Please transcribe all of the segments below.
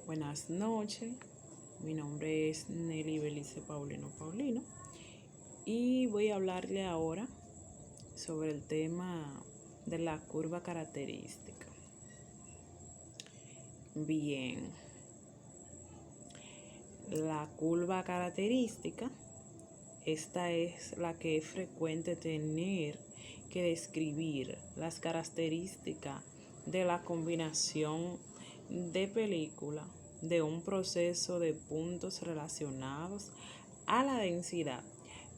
Buenas noches, mi nombre es Nelly Belice Paulino y voy a hablarle ahora sobre el tema de la curva característica. Bien, la curva característica, esta es la que es frecuente tener que describir las características de la combinación de película de un proceso de puntos relacionados a la densidad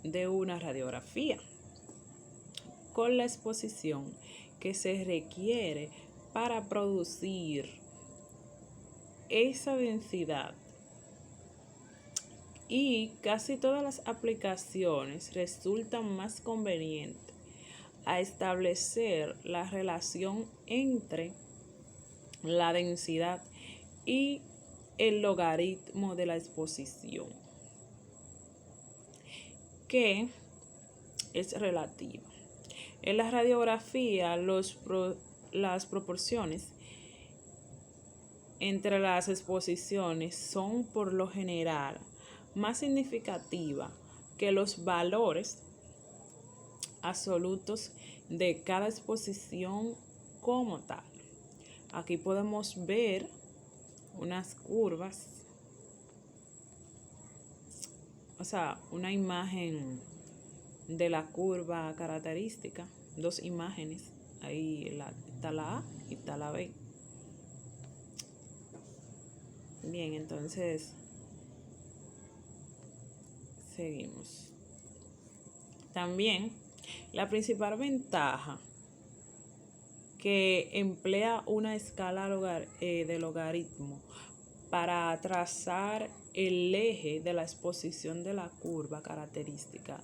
de una radiografía con la exposición que se requiere para producir esa densidad. Y casi todas las aplicaciones resultan más convenientes a establecer la relación entre la densidad y el logaritmo de la exposición, que es relativa. En la radiografía, las proporciones entre las exposiciones son por lo general más significativas que los valores absolutos de cada exposición como tal. Aquí podemos ver unas curvas, una imagen de la curva característica, dos imágenes, ahí está la A y está la B. Bien, entonces seguimos. También la principal ventaja que emplea una escala de logaritmo para trazar el eje de la exposición de la curva característica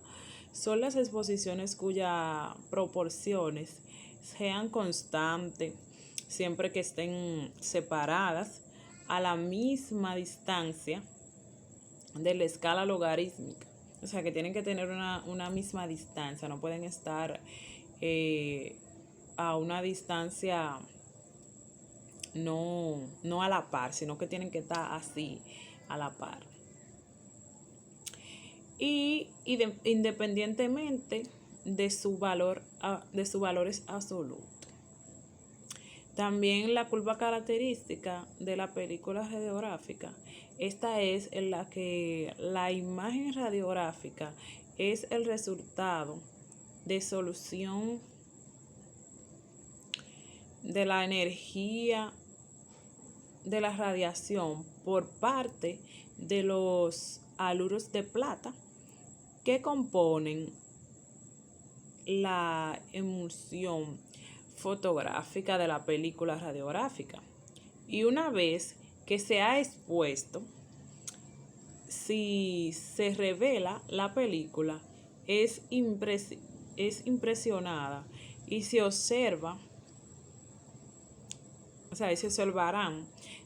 son las exposiciones cuyas proporciones sean constantes siempre que estén separadas a la misma distancia de la escala logarítmica. O sea, que tienen que tener una misma distancia, no pueden estar a una distancia no a la par, sino que tienen que estar así, a la par. Y independientemente de sus valores absolutos. También la curva característica de la película radiográfica, esta es en la que la imagen radiográfica es el resultado de solución de la energía de la radiación por parte de los haluros de plata que componen la emulsión fotográfica de la película radiográfica. Y una vez que se ha expuesto, si se revela la película, es impresionada y se observarán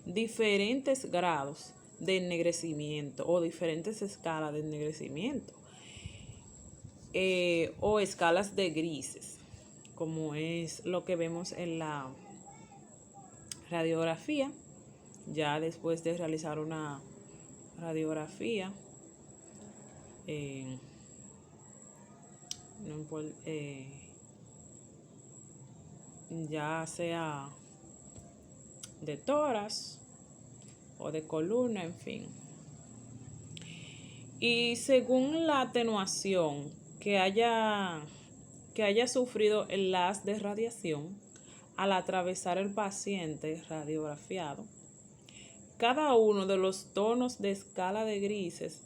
diferentes grados de ennegrecimiento o diferentes escalas de ennegrecimiento o escalas de grises, como es lo que vemos en la radiografía. Ya después de realizar una radiografía, ya sea de tórax o de columna, en fin. Y según la atenuación que haya sufrido el haz de radiación al atravesar el paciente radiografiado, cada uno de los tonos de escala de grises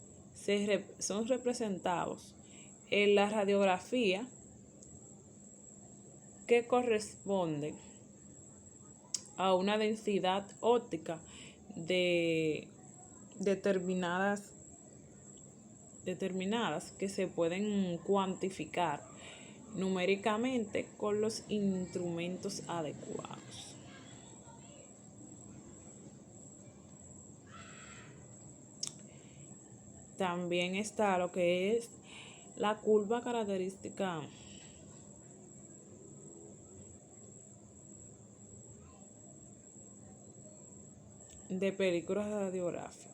son representados en la radiografía que corresponde a una densidad óptica de determinadas que se pueden cuantificar numéricamente con los instrumentos adecuados. También está lo que es la curva característica de película radiográfica.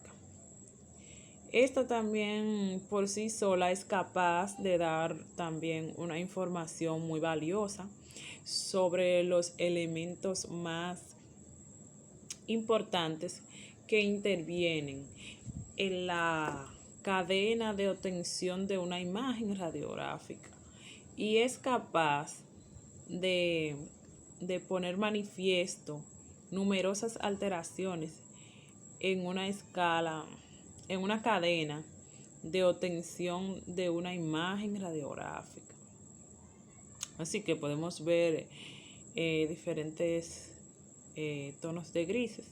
Esta también por sí sola es capaz de dar también una información muy valiosa sobre los elementos más importantes que intervienen en la cadena de obtención de una imagen radiográfica y es capaz de, de poner manifiesto numerosas alteraciones en una escala, en una cadena de obtención de una imagen radiográfica. Así que podemos ver diferentes tonos de grises,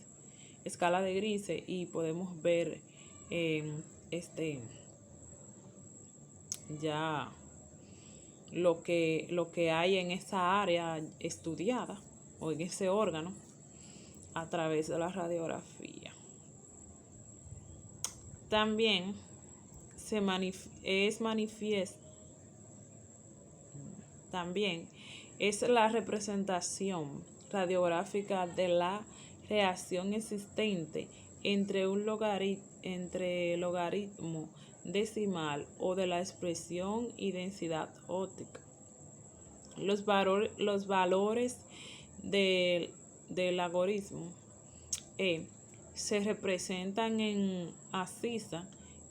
escala de grises, y podemos ver ya lo que hay en esa área estudiada o en ese órgano a través de la radiografía. También también es la representación radiográfica de la reacción existente entre logaritmo decimal o de la expresión y densidad óptica. Los valores del logaritmo se representan en abscisa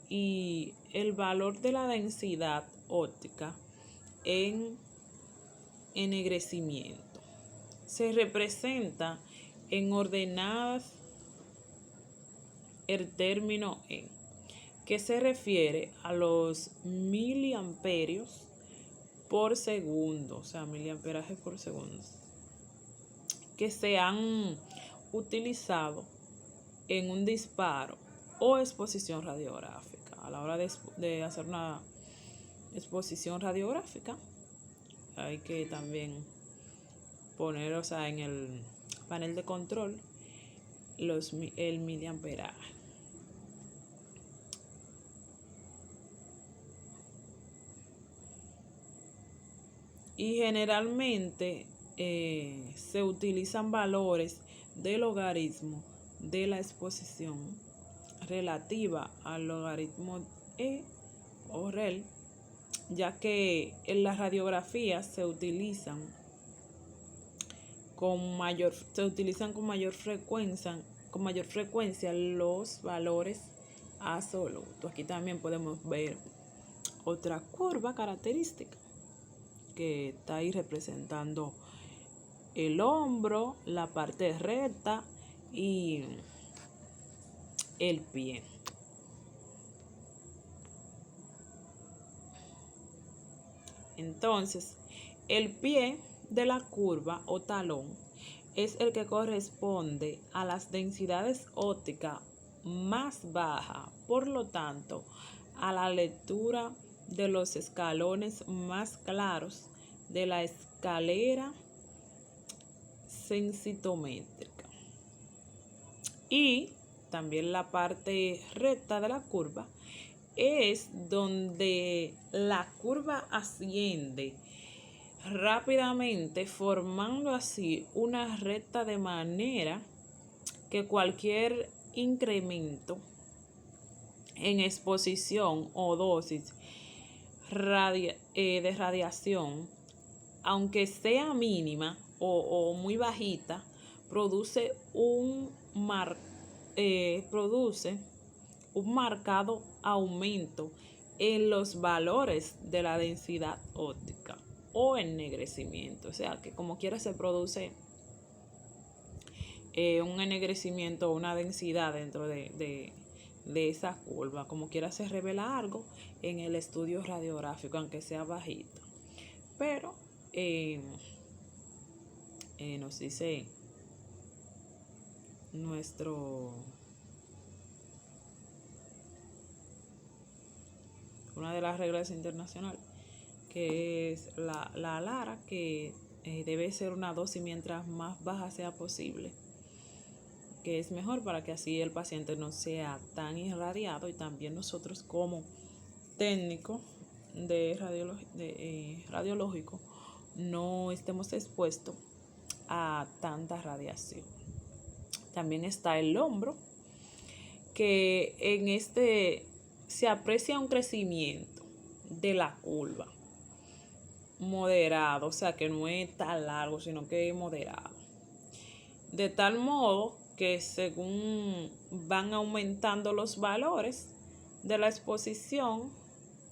y el valor de la densidad óptica en ennegrecimiento. Se representa en ordenadas el término E, que se refiere a los miliamperios por segundo, o sea, miliamperaje por segundo, que se han utilizado en un disparo o exposición radiográfica. A la hora de hacer una exposición radiográfica, hay que también poner, o sea, en el panel de control el miliamperaje. Y generalmente se utilizan valores de logaritmo de la exposición relativa al logaritmo E o REL, ya que en las radiografías se utilizan con mayor frecuencia los valores absolutos. Aquí también podemos ver otra curva característica que está ahí representando el hombro, la parte recta y el pie. Entonces, el pie de la curva o talón es el que corresponde a las densidades ópticas más bajas, por lo tanto, a la lectura de los escalones más claros de la escalera sensitométrica. Y también la parte recta de la curva es donde la curva asciende rápidamente, formando así una recta, de manera que cualquier incremento en exposición o dosis de radiación, aunque sea mínima o muy bajita, produce un marcado aumento en los valores de la densidad óptica o ennegrecimiento. O sea que como quiera se produce un ennegrecimiento o una densidad dentro de esa curva. Como quiera se revela algo en el estudio radiográfico, aunque sea bajito. Pero nos dice una de las reglas internacionales, que es la LARA, que debe ser una dosis mientras más baja sea posible, que es mejor para que así el paciente no sea tan irradiado y también nosotros como técnicos de radiológico no estemos expuestos a tanta radiación. También está el hombro, que en este se aprecia un crecimiento de la curva moderado, o sea que no es tan largo, sino que es moderado. De tal modo que según van aumentando los valores de la exposición,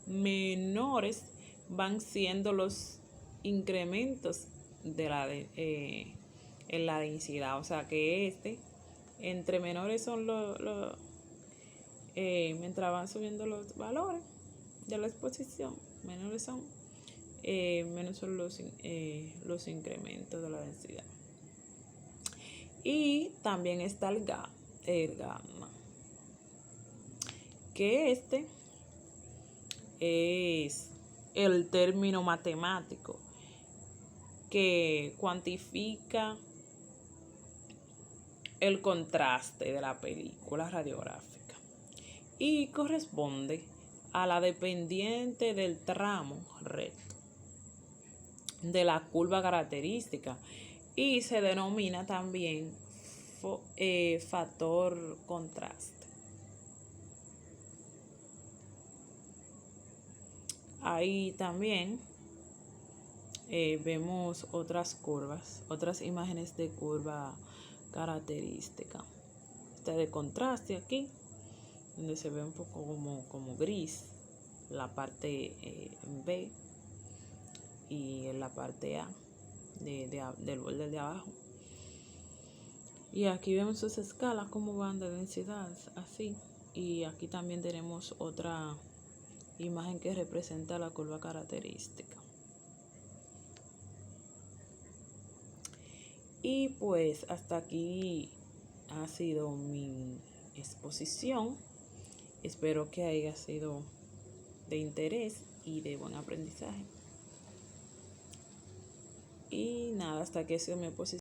menores van siendo los incrementos de en la densidad. O sea que entre menores son mientras van subiendo los valores de la exposición, menores son, menos son los incrementos de la densidad. Y también está el gamma, que es el término matemático que cuantifica el contraste de la película radiográfica y corresponde a la dependiente del tramo recto de la curva característica y se denomina también factor contraste. Ahí también vemos otras curvas, otras imágenes de curva característica. Esta de contraste aquí, donde se ve un poco como gris la parte B y en la parte A del borde de abajo. Y aquí vemos sus escalas, cómo van de densidad, así. Y aquí también tenemos otra imagen que representa la curva característica. Y pues hasta aquí ha sido mi exposición. Espero que haya sido de interés y de buen aprendizaje. Y nada, hasta aquí ha sido mi exposición.